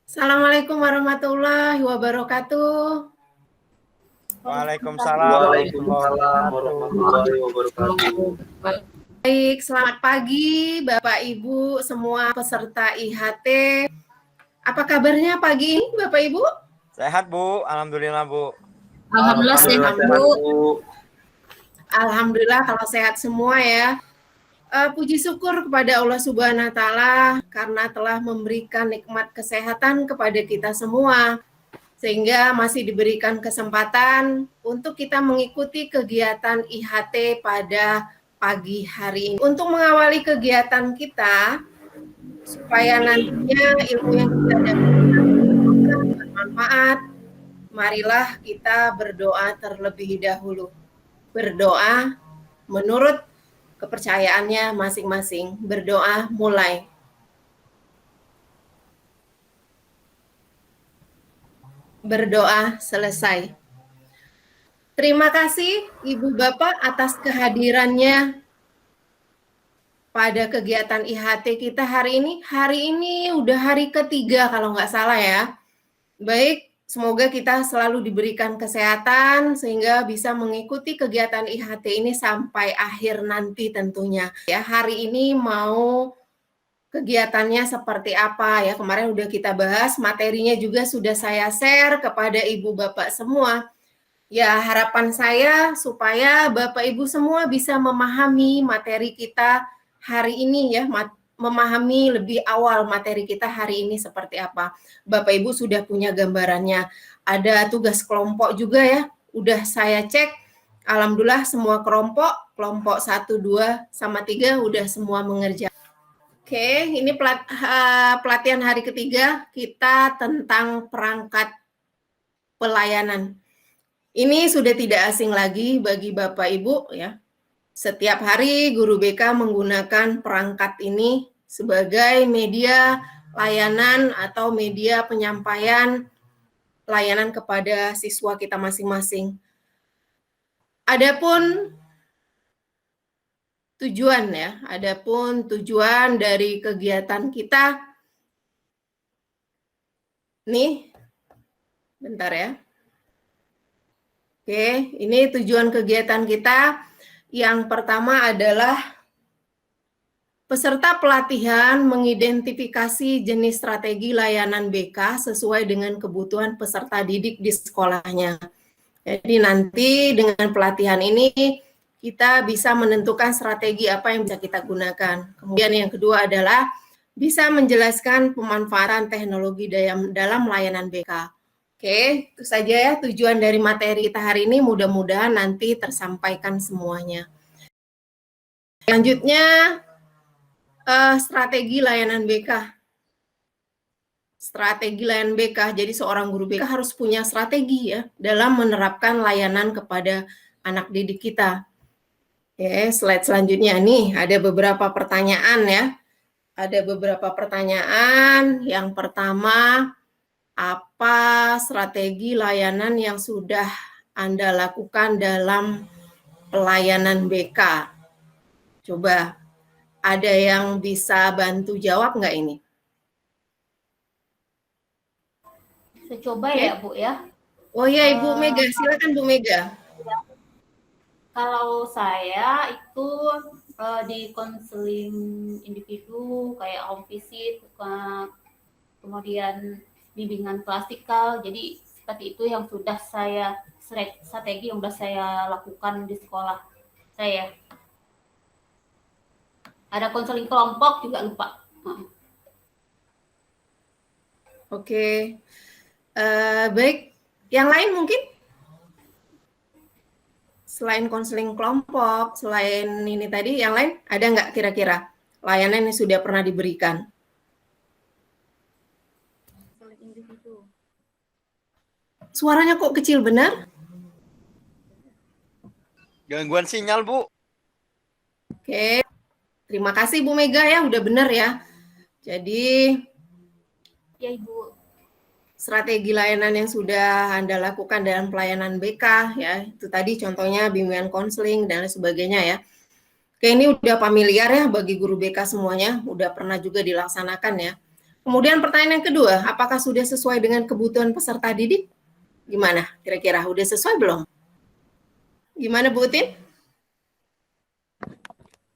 Assalamualaikum warahmatullahi wabarakatuh. Waalaikumsalam warahmatullahi wabarakatuh. Baik, selamat pagi Bapak Ibu semua peserta IHT. Apa kabarnya pagi ini Bapak Ibu? Sehat Bu, alhamdulillah Bu. Alhamdulillah sehat Bu. Alhamdulillah kalau sehat semua ya. Puji syukur kepada Allah Subhanahu wa Ta'ala karena telah memberikan nikmat kesehatan kepada kita semua, sehingga masih diberikan kesempatan untuk kita mengikuti kegiatan IHT pada pagi hari ini. Untuk mengawali kegiatan kita, supaya nantinya ilmu yang kita dapatkan bermanfaat, marilah kita berdoa terlebih dahulu. Berdoa menurut kepercayaannya masing-masing. Berdoa mulai. Berdoa selesai. Terima kasih Ibu Bapak atas kehadirannya pada kegiatan IHT kita hari ini. Hari ini udah hari ketiga kalau nggak salah ya. Baik, semoga kita selalu diberikan kesehatan sehingga bisa mengikuti kegiatan IHT ini sampai akhir nanti tentunya. Ya, hari ini mau kegiatannya seperti apa ya? Kemarin udah kita bahas, materinya juga sudah saya share kepada Ibu Bapak semua. Ya, harapan saya supaya Bapak Ibu semua bisa memahami materi kita hari ini ya, memahami lebih awal materi kita hari ini seperti apa. Bapak Ibu sudah punya gambarannya. Ada tugas kelompok juga ya. Udah saya cek. Alhamdulillah semua kelompok 1, 2, sama 3 udah semua mengerjakan. Oke, ini pelatihan hari ketiga kita tentang perangkat pelayanan. Ini sudah tidak asing lagi bagi Bapak Ibu ya. Setiap hari guru BK menggunakan perangkat ini sebagai media layanan atau media penyampaian layanan kepada siswa kita masing-masing. Adapun tujuan dari kegiatan kita nih, bentar ya. Oke, ini tujuan kegiatan kita. Yang pertama adalah peserta pelatihan mengidentifikasi jenis strategi layanan BK sesuai dengan kebutuhan peserta didik di sekolahnya. Jadi nanti dengan pelatihan ini kita bisa menentukan strategi apa yang bisa kita gunakan. Kemudian yang kedua adalah bisa menjelaskan pemanfaatan teknologi dalam layanan BK. Oke, itu saja ya tujuan dari materi kita hari ini. Mudah-mudahan nanti tersampaikan semuanya. Selanjutnya, strategi layanan BK. Strategi layanan BK, jadi seorang guru BK harus punya strategi ya dalam menerapkan layanan kepada anak didik kita. Oke, slide selanjutnya nih ada beberapa pertanyaan ya. Ada beberapa pertanyaan. Yang pertama, apa strategi layanan yang sudah Anda lakukan dalam pelayanan BK? Coba, ada yang bisa bantu jawab nggak ini? Saya coba ya Bu ya. Oh ya Ibu Mega, silakan Bu Mega. Kalau saya itu di konseling individu kayak home visit, kemudian bimbingan klasikal. Jadi seperti itu yang sudah strategi yang sudah saya lakukan di sekolah saya. Ada konseling kelompok juga lupa. Oke, baik. Yang lain mungkin? Selain konseling kelompok, selain ini tadi, yang lain ada nggak kira-kira layanan yang sudah pernah diberikan? Suaranya kok kecil benar? Gangguan sinyal Bu. Oke, terima kasih Bu Mega ya, udah benar ya. Jadi, ya Ibu, strategi layanan yang sudah Anda lakukan dalam pelayanan BK ya, itu tadi contohnya bimbingan konseling dan sebagainya ya. Oke, ini udah familiar ya bagi guru BK semuanya, udah pernah juga dilaksanakan ya. Kemudian pertanyaan yang kedua, apakah sudah sesuai dengan kebutuhan peserta didik? Gimana kira-kira, udah sesuai belum? Gimana Bu Utin?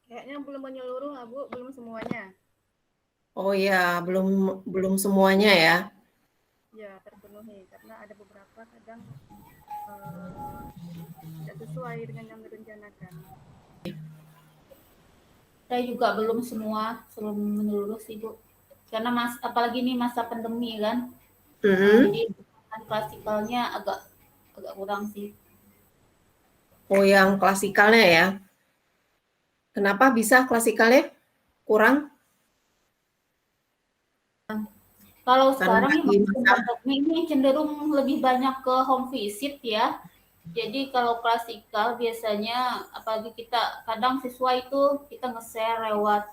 Kayaknya belum menyeluruh lah Bu, belum semuanya. Oh ya, belum semuanya ya. Ya, terpenuhi karena ada beberapa kadang tidak sesuai dengan yang direncanakan. Saya juga belum menyeluruh sih Bu. Karena apalagi ini masa pandemi kan. Jadi klasikalnya agak kurang sih. Oh, yang klasikalnya ya. Kenapa bisa klasikalnya kurang? Kalau sekarang ini cenderung lebih banyak ke home visit ya. Jadi kalau klasikal biasanya apalagi kita kadang siswa itu kita nge-share lewat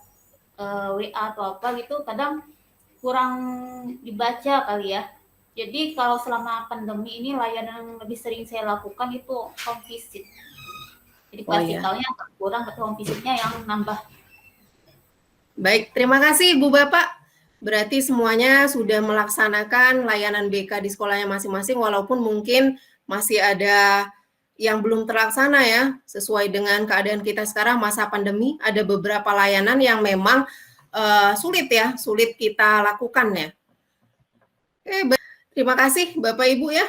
WA atau apa gitu, kadang kurang dibaca kali ya. Jadi kalau selama pandemi ini layanan yang lebih sering saya lakukan itu home visit. Jadi klasikalnya kurang, tapi home visitnya yang nambah. Baik, terima kasih Ibu Bapak. Berarti semuanya sudah melaksanakan layanan BK di sekolahnya masing-masing, walaupun mungkin masih ada yang belum terlaksana ya, sesuai dengan keadaan kita sekarang masa pandemi, ada beberapa layanan yang memang sulit kita lakukan ya. Oke, terima kasih Bapak Ibu ya.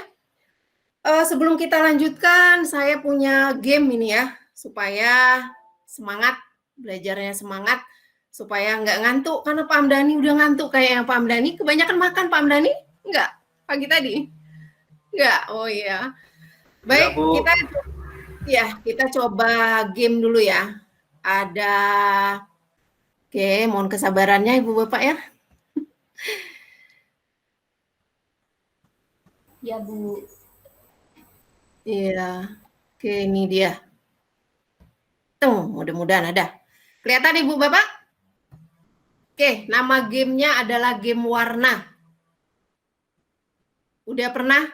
Sebelum kita lanjutkan, saya punya game ini ya, supaya semangat, belajarnya semangat, supaya nggak ngantuk, karena Pak Hamdani udah ngantuk kayaknya Pak Hamdani. Kebanyakan makan Pak Hamdani? Enggak, pagi tadi? Enggak, oh iya. Baik, kita coba game dulu ya. Oke, mohon kesabarannya Ibu Bapak ya. Ya Bu. Iya, oke ini dia. Mudah-mudahan ada. Kelihatan Ibu Bapak? Oke, nama gamenya adalah game warna. Udah pernah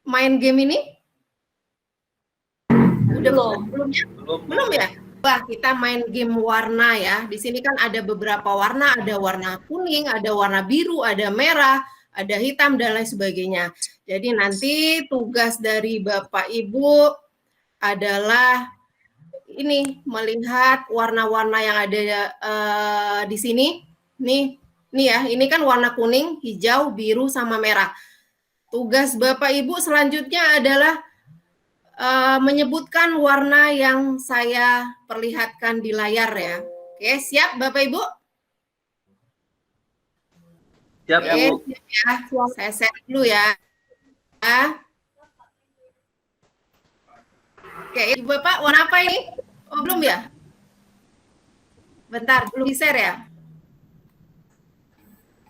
main game ini? Belum ya? Wah, kita main game warna ya. Di sini kan ada beberapa warna, ada warna kuning, ada warna biru, ada merah, ada hitam dan lain sebagainya. Jadi nanti tugas dari Bapak Ibu adalah ini melihat warna-warna yang ada di sini. Nih ya, ini kan warna kuning, hijau, biru sama merah. Tugas Bapak Ibu selanjutnya adalah menyebutkan warna yang saya perlihatkan di layar ya. Oke, siap Bapak Ibu? Siap ya Bu. Ya, saya share dulu ya. Oke, Ibu Bapak warna apa ini? Oh, belum ya? Bentar, belum di-share ya?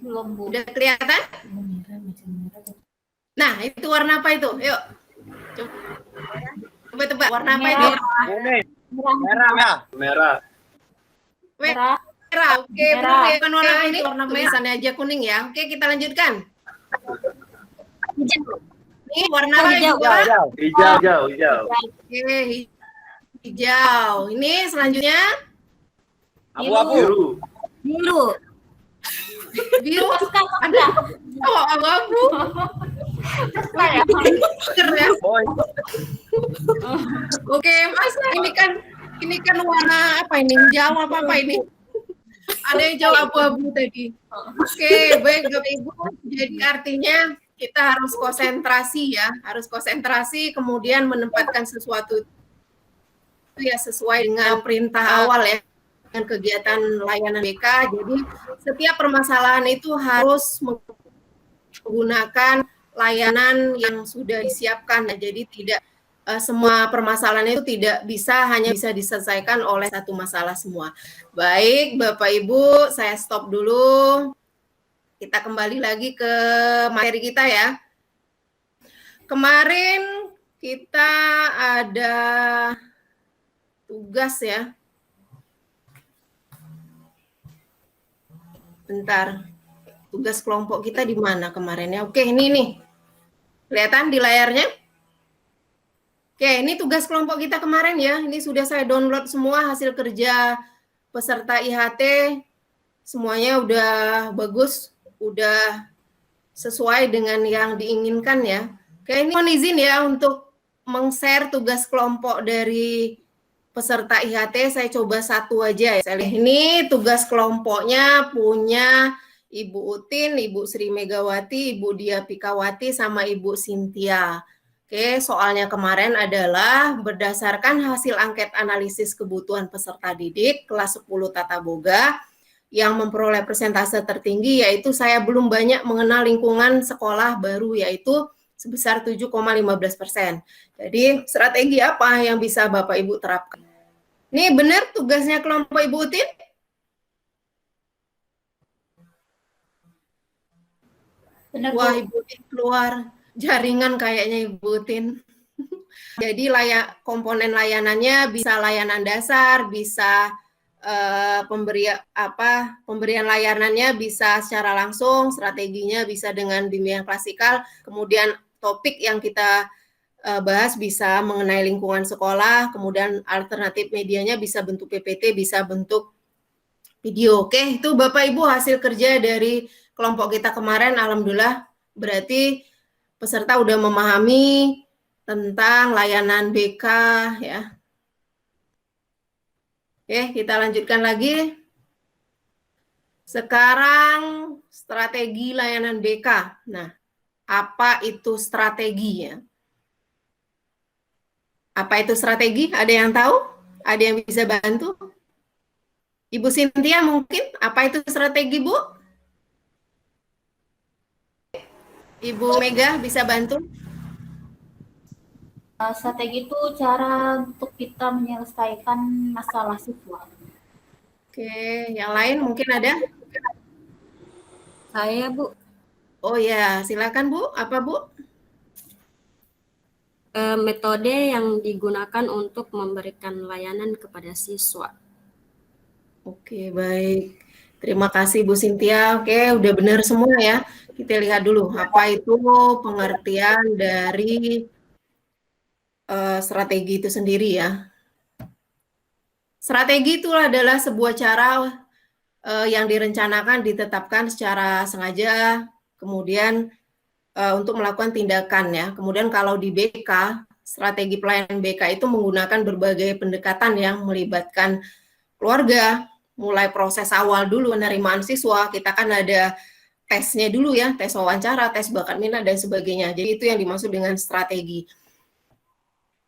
Belum Bu. Udah kelihatan? Nah, itu warna apa itu? Yuk. Coba tebak warna apa itu? Merah. Merah. Oke, bukan warna ini, warna tulisannya aja kuning ya. Oke, kita lanjutkan. Ini warna apa Hijau. Oke, hijau. Ini selanjutnya Abu-abu. biru. Oh, abu-abu. Oke, Mas, ini kan warna apa ini? Hijau apa ini? Ada yang hijau abu-abu tadi. Oke, baik Bapak Ibu. Jadi artinya kita harus konsentrasi ya, kemudian menempatkan sesuatu itu ya sesuai dengan perintah awal ya, dengan kegiatan layanan BK. Jadi setiap permasalahan itu harus menggunakan layanan yang sudah disiapkan. Jadi tidak semua permasalahan itu hanya bisa diselesaikan oleh satu masalah semua. Baik, Bapak Ibu, saya stop dulu. Kita kembali lagi ke materi kita ya. Kemarin kita ada tugas ya. Bentar. Tugas kelompok kita di mana kemarin ya? Oke, ini nih. Kelihatan di layarnya? Oke, Oke, ini tugas kelompok kita kemarin ya. Ini sudah saya download semua hasil kerja peserta IHT. Semuanya udah bagus, udah sesuai dengan yang diinginkan ya. Oke, ini mohon izin ya untuk meng-share tugas kelompok dari peserta IHT. Saya coba satu aja ya. Ini tugas kelompoknya punya Ibu Utin, Ibu Sri Megawati, Ibu Dia Pikawati, sama Ibu Cynthia. Oke, soalnya kemarin adalah berdasarkan hasil angket analisis kebutuhan peserta didik kelas 10 Tata Boga yang memperoleh persentase tertinggi, yaitu saya belum banyak mengenal lingkungan sekolah baru, yaitu sebesar 7,15%. Jadi strategi apa yang bisa Bapak Ibu terapkan? Ini benar tugasnya kelompok Ibu Utin? Benar, Wah, Bu. Ibu Utin keluar jaringan kayaknya Ibu Utin. Jadi komponen layanannya bisa layanan dasar, bisa pemberian layanannya bisa secara langsung, strateginya bisa dengan bimbingan klasikal, kemudian topik yang kita bahas bisa mengenai lingkungan sekolah, kemudian alternatif medianya bisa bentuk PPT, bisa bentuk video. Oke, itu Bapak Ibu hasil kerja dari kelompok kita kemarin. Alhamdulillah, berarti peserta udah memahami tentang layanan BK ya. Oke, kita lanjutkan lagi. Sekarang strategi layanan BK. Nah, apa itu strateginya? Apa itu strategi? Ada yang tahu? Ada yang bisa bantu? Ibu Cynthia mungkin, apa itu strategi, Bu? Ibu Mega bisa bantu? Strategi itu cara untuk kita menyelesaikan masalah siswa. Oke, yang lain mungkin ada? Saya, Bu. Oh ya, silakan Bu. Apa Bu? Metode yang digunakan untuk memberikan layanan kepada siswa. Oke, baik. Terima kasih Bu Cynthia. Oke, udah benar semua ya. Kita lihat dulu apa itu pengertian dari strategi itu sendiri ya. Strategi itu adalah sebuah cara yang direncanakan, ditetapkan secara sengaja, kemudian untuk melakukan tindakan ya. Kemudian kalau di BK, strategi pelayanan BK itu menggunakan berbagai pendekatan yang melibatkan keluarga, mulai proses awal dulu penerimaan siswa, kita kan ada tesnya dulu ya, tes wawancara, tes bakat minat dan sebagainya. Jadi itu yang dimaksud dengan strategi.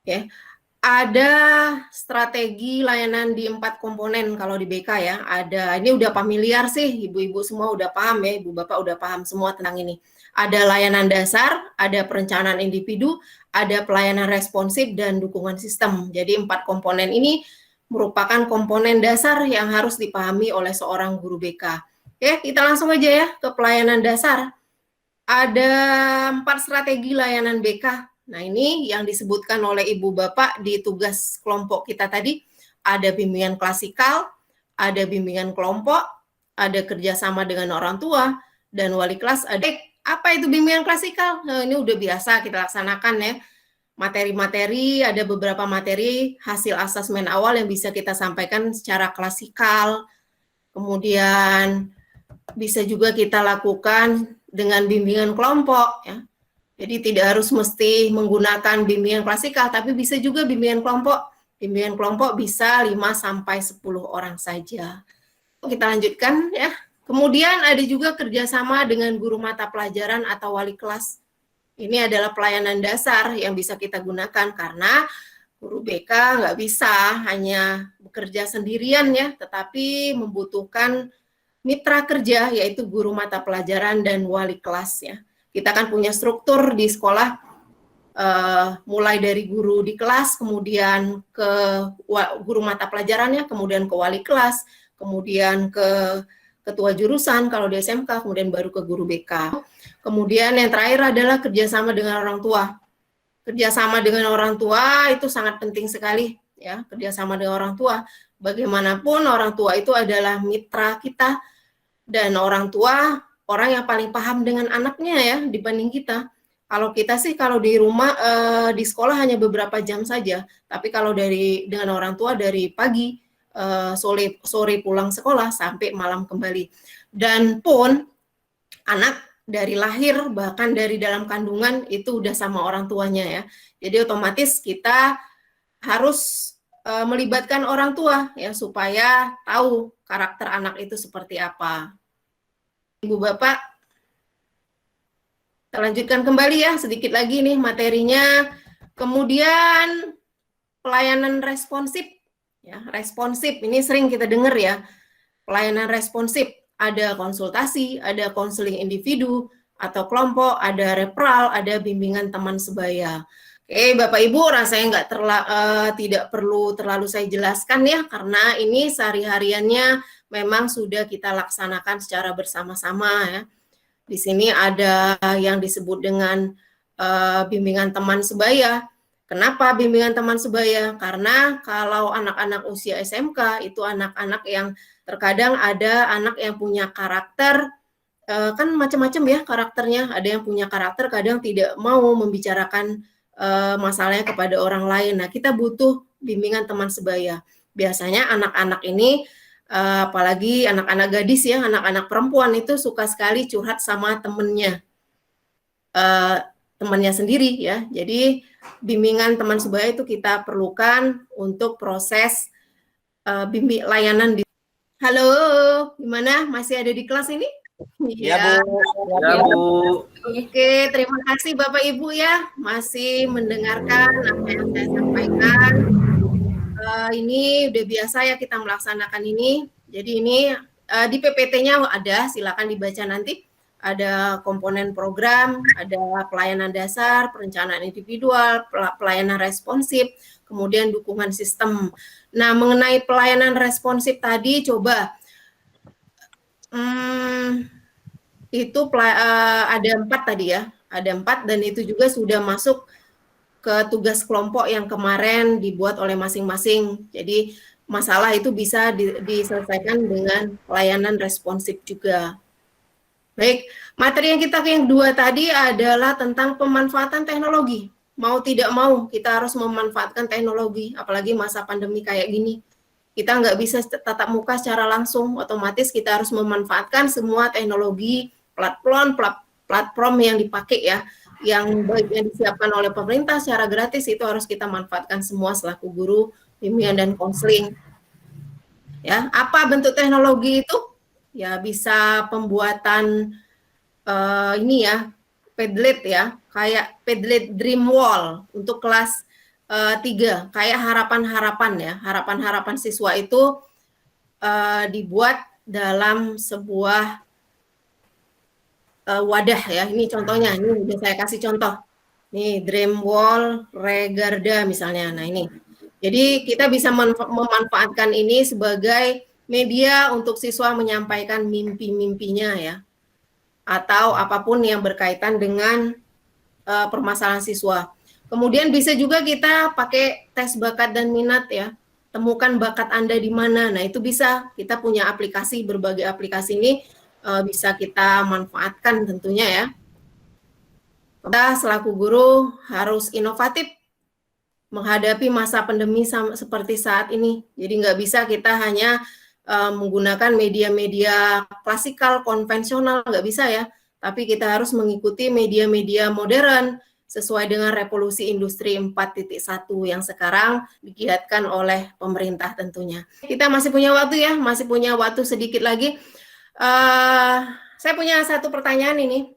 Oke. Ada strategi layanan di 4 komponen kalau di BK ya. Ada, ini udah familiar sih, ibu-ibu semua udah paham ya, ibu bapak udah paham semua tentang ini. Ada layanan dasar, ada perencanaan individu, ada pelayanan responsif dan dukungan sistem. Jadi 4 komponen ini merupakan komponen dasar yang harus dipahami oleh seorang guru BK. Oke, kita langsung aja ya ke pelayanan dasar. Ada 4 strategi layanan BK. Nah, ini yang disebutkan oleh Ibu Bapak di tugas kelompok kita tadi. Ada bimbingan klasikal, ada bimbingan kelompok, ada kerjasama dengan orang tua, dan wali kelas. Ada apa itu bimbingan klasikal? Nah, ini udah biasa kita laksanakan ya. Materi-materi, ada beberapa materi hasil asesmen awal yang bisa kita sampaikan secara klasikal. Kemudian bisa juga kita lakukan dengan bimbingan kelompok ya. Jadi tidak harus mesti menggunakan bimbingan klasikal, tapi bisa juga bimbingan kelompok. Bimbingan kelompok bisa 5-10 orang saja. Kita lanjutkan ya. Kemudian ada juga kerjasama dengan guru mata pelajaran atau wali kelas. Ini adalah pelayanan dasar yang bisa kita gunakan karena guru BK nggak bisa hanya bekerja sendirian ya, tetapi membutuhkan mitra kerja yaitu guru mata pelajaran dan wali kelas ya. Kita kan punya struktur di sekolah, mulai dari guru di kelas, kemudian ke guru mata pelajarannya, kemudian ke wali kelas, kemudian ke ketua jurusan kalau di SMK, kemudian baru ke guru BK. Kemudian yang terakhir adalah kerjasama dengan orang tua. Kerjasama dengan orang tua itu sangat penting sekali, ya, kerjasama dengan orang tua. Bagaimanapun orang tua itu adalah mitra kita, dan orang tua orang yang paling paham dengan anaknya ya dibanding kita. Kalau kita sih kalau di rumah di sekolah hanya beberapa jam saja, tapi kalau dengan orang tua dari pagi sore pulang sekolah sampai malam kembali. Dan pun anak dari lahir bahkan dari dalam kandungan itu udah sama orang tuanya ya. Jadi otomatis kita harus melibatkan orang tua ya supaya tahu karakter anak itu seperti apa. Ibu Bapak, kita lanjutkan kembali ya sedikit lagi nih materinya. Kemudian pelayanan responsif ya, responsif ini sering kita dengar ya. Pelayanan responsif ada konsultasi, ada konseling individu atau kelompok, ada referral, ada bimbingan teman sebaya. Oke, Bapak Ibu, rasanya tidak perlu terlalu saya jelaskan ya, karena ini sehari-hariannya memang sudah kita laksanakan secara bersama-sama ya. Di sini ada yang disebut dengan bimbingan teman sebaya. Kenapa bimbingan teman sebaya? Karena kalau anak-anak usia SMK itu anak-anak yang terkadang ada anak yang punya karakter, kan macam-macam ya karakternya. Ada yang punya karakter, kadang tidak mau membicarakan masalahnya kepada orang lain. Nah, kita butuh bimbingan teman sebaya. Biasanya anak-anak ini, apalagi anak-anak gadis ya, anak-anak perempuan itu suka sekali curhat sama temennya sendiri ya. Jadi bimbingan teman sebaya itu kita perlukan untuk proses layanan. Halo, gimana? Masih ada di kelas ini? Iya, Bu. Ya, Bu. Oke, terima kasih Bapak Ibu ya masih mendengarkan apa yang saya sampaikan. Ini udah biasa ya kita melaksanakan ini. Jadi ini di PPT-nya ada, silakan dibaca nanti. Ada komponen program, ada pelayanan dasar, perencanaan individual, pelayanan responsif, kemudian dukungan sistem. Nah, mengenai pelayanan responsif tadi, coba itu ada 4 tadi ya, ada 4 dan itu juga sudah masuk ke tugas kelompok yang kemarin dibuat oleh masing-masing. Jadi masalah itu bisa diselesaikan dengan pelayanan responsif juga. Baik, materi yang 2 tadi adalah tentang pemanfaatan teknologi. Mau tidak mau kita harus memanfaatkan teknologi, apalagi masa pandemi kayak gini. Kita nggak bisa tatap muka secara langsung, otomatis kita harus memanfaatkan semua teknologi, platform yang dipakai ya, yang baik yang disiapkan oleh pemerintah secara gratis itu harus kita manfaatkan semua selaku guru, bimbingan dan konseling. Ya, apa bentuk teknologi itu? Ya bisa pembuatan ini ya, Padlet ya, kayak Padlet Dream Wall untuk kelas 3, kayak harapan-harapan ya, harapan-harapan siswa itu dibuat dalam sebuah wadah ya. Ini contohnya, ini udah saya kasih contoh. Nih Dream Wall Regarda misalnya. Nah ini, jadi kita bisa memanfaatkan ini sebagai media untuk siswa menyampaikan mimpi-mimpinya ya, atau apapun yang berkaitan dengan permasalahan siswa. Kemudian bisa juga kita pakai tes bakat dan minat ya. Temukan bakat Anda di mana. Nah, itu bisa. Kita punya aplikasi, berbagai aplikasi ini bisa kita manfaatkan tentunya ya. Kita selaku guru harus inovatif menghadapi masa pandemi seperti saat ini. Jadi nggak bisa kita hanya menggunakan media-media klasikal, konvensional, nggak bisa ya. Tapi kita harus mengikuti media-media modern, sesuai dengan revolusi industri 4.1 yang sekarang digiatkan oleh pemerintah tentunya. Kita masih punya waktu ya, masih punya waktu sedikit lagi. Saya punya satu pertanyaan ini.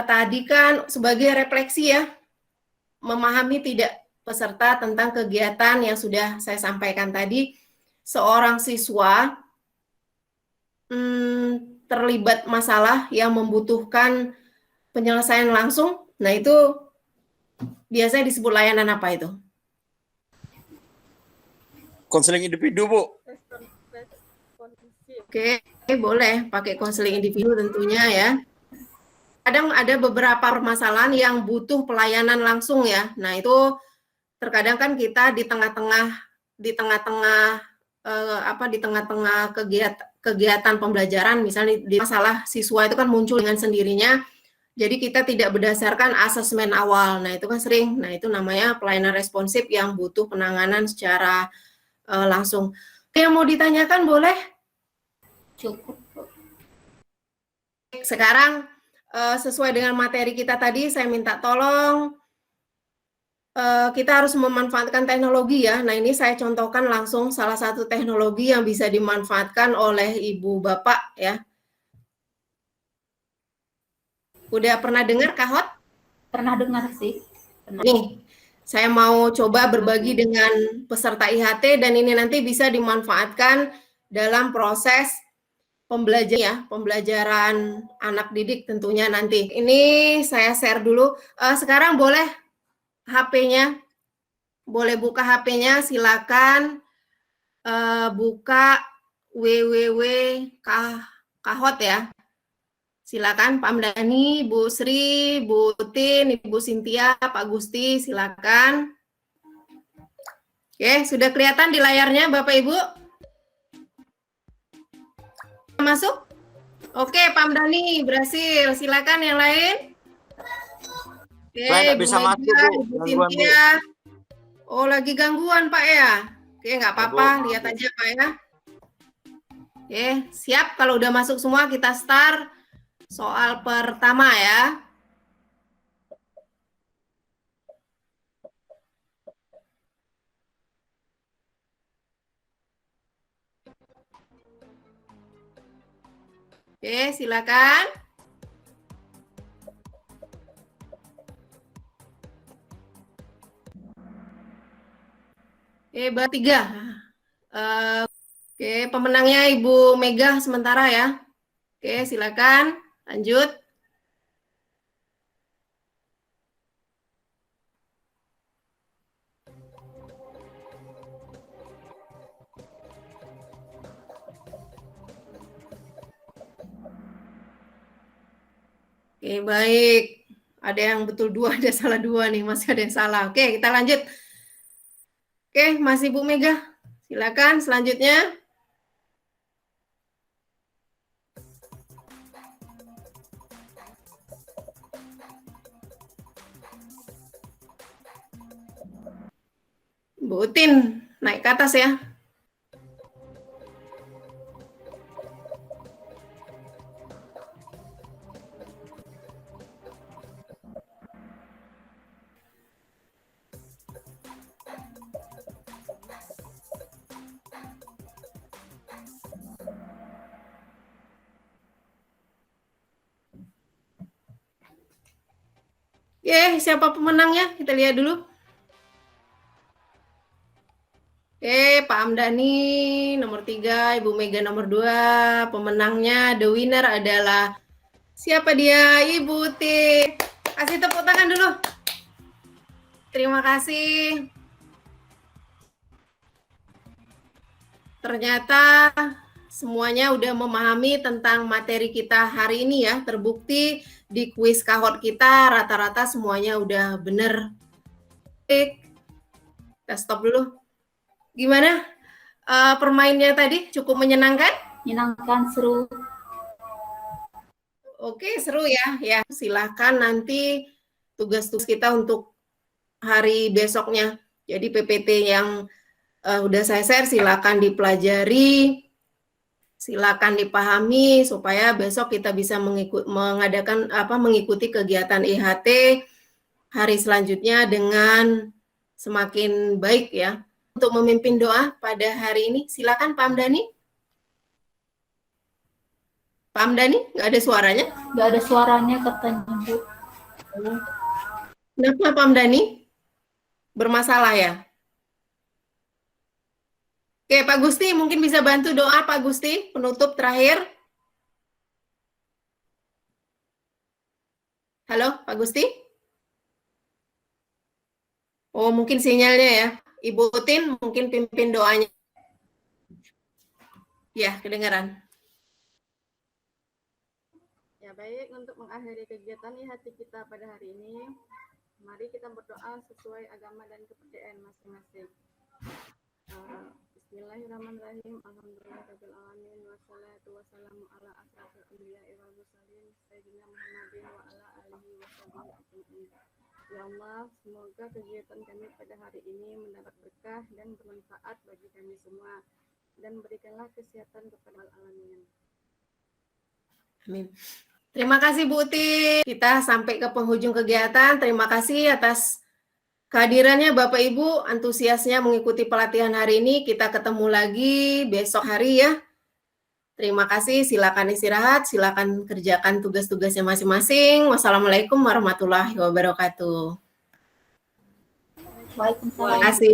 Tadi kan sebagai refleksi ya, memahami tidak peserta tentang kegiatan yang sudah saya sampaikan tadi, seorang siswa terlibat masalah yang membutuhkan penyelesaian langsung. Nah, itu biasanya disebut layanan apa itu? Konseling individu, Bu. Oke, boleh pakai konseling individu tentunya ya. Kadang ada beberapa permasalahan yang butuh pelayanan langsung ya. Nah, itu terkadang kan kita di tengah-tengah kegiatan pembelajaran, misalnya di masalah siswa itu kan muncul dengan sendirinya Jadi kita tidak berdasarkan asesmen awal. Nah, itu kan sering. Nah, itu namanya pelayanan responsif yang butuh penanganan secara langsung. Yang mau ditanyakan boleh? Cukup. Sekarang sesuai dengan materi kita tadi, saya minta tolong kita harus memanfaatkan teknologi ya. Nah, ini saya contohkan langsung salah satu teknologi yang bisa dimanfaatkan oleh Ibu Bapak ya. Udah pernah dengar Kahot? Pernah dengar sih. Nih, saya mau coba berbagi dengan peserta IHT dan ini nanti bisa dimanfaatkan dalam proses pembelajaran anak didik tentunya nanti. Ini saya share dulu. Sekarang boleh HP-nya, boleh buka HP-nya, silakan buka www.kahot ya. Silakan Pak Mdani, Bu Sri, Bu Tin, Ibu Sintia, Pak Gusti, silakan. Oke, sudah kelihatan di layarnya Bapak Ibu? Masuk? Oke, Pak Mdani berhasil. Silakan yang lain. Oke, Saya nggak bisa Bu masuk, Media, Bu. Ibu Gangguan, Bu. Sintia. Oh, lagi gangguan Pak ya? Oke, nggak apa-apa, Bu. lihat aja Pak ya. Oke, siap. Kalau udah masuk semua, kita start soal pertama ya. Oke, silakan. Oke, bertiga. Oke, pemenangnya Ibu Mega sementara ya. Oke, silakan. Lanjut. Oke, baik. Ada yang betul dua, ada salah dua nih. Masih ada yang salah. Oke, kita lanjut. Oke, masih Bu Mega. Silakan selanjutnya. Bu Tin, naik ke atas ya. Oke, siapa pemenangnya? Kita lihat dulu. Oke, Pak Amdani nomor 3, Ibu Mega nomor 2. Pemenangnya, the winner adalah siapa dia? Ibu T. Kasih tepuk tangan dulu. Terima kasih. Ternyata semuanya udah memahami tentang materi kita hari ini ya. Terbukti di kuis Kahot kita rata-rata semuanya udah bener. Kita stop dulu. Gimana permainnya tadi? Cukup menyenangkan? Menyenangkan, seru. Oke, seru ya. Ya, silakan nanti tugas-tugas kita untuk hari besoknya. Jadi PPT yang udah saya share silakan dipelajari, silakan dipahami supaya besok kita bisa mengikuti kegiatan IHT hari selanjutnya dengan semakin baik ya. Untuk memimpin doa pada hari ini, silakan Pak Amdani. Pak Amdani, nggak ada suaranya? Nggak ada suaranya katanya, Bu. Kenapa Pak Amdani? Bermasalah ya? Oke, Pak Gusti mungkin bisa bantu doa Pak Gusti, penutup terakhir. Halo, Pak Gusti? Oh, mungkin sinyalnya ya. Ibu Tin mungkin pimpin doanya. Ya, kedengaran. Ya baik, untuk mengakhiri kegiatan IHT kita pada hari ini, mari kita berdoa sesuai agama dan kepercayaan masing-masing. Bismillahirrahmanirrahim. Alhamdulillahirabbil alamin wassalatu wassalamu ala asrofil anbiya'i wal mursalin sayyidina Muhammadin wa ala alihi washabihi ajmain. Ya Allah, semoga kegiatan kami pada hari ini mendapat berkah dan bermanfaat bagi kami semua, dan berikanlah kesehatan kepada alamin. Amin. Terima kasih Bu Uti. Kita sampai ke penghujung kegiatan. Terima kasih atas kehadirannya Bapak Ibu, antusiasnya mengikuti pelatihan hari ini. Kita ketemu lagi besok hari ya. Terima kasih, silakan istirahat, silakan kerjakan tugas-tugasnya masing-masing. Wassalamualaikum warahmatullahi wabarakatuh. Waalaikumsalam. Terima kasih.